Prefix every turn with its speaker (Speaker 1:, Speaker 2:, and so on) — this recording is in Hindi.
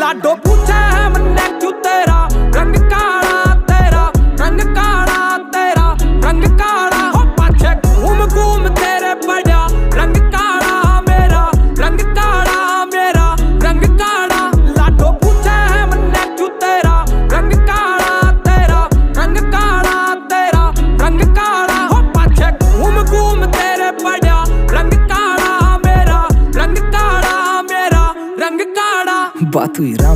Speaker 1: लाडो पूछे है मन्ने क्यों तेरा रंग काला, तेरा रंग काला, तेरा रंग काला। हो पाछे घूम घूम तेरे पड़ा रंग काला मेरा, रंग काला मेरा, रंग काला। लाडो पूछे है मन्ने क्यों तेरा रंग काला, तेरा रंग काला, तेरा रंग काला। हो पाछे घूम घूम तेरे पड़ा रंग काला मेरा, रंग काला मेरा, रंग काला।
Speaker 2: बात हुई राम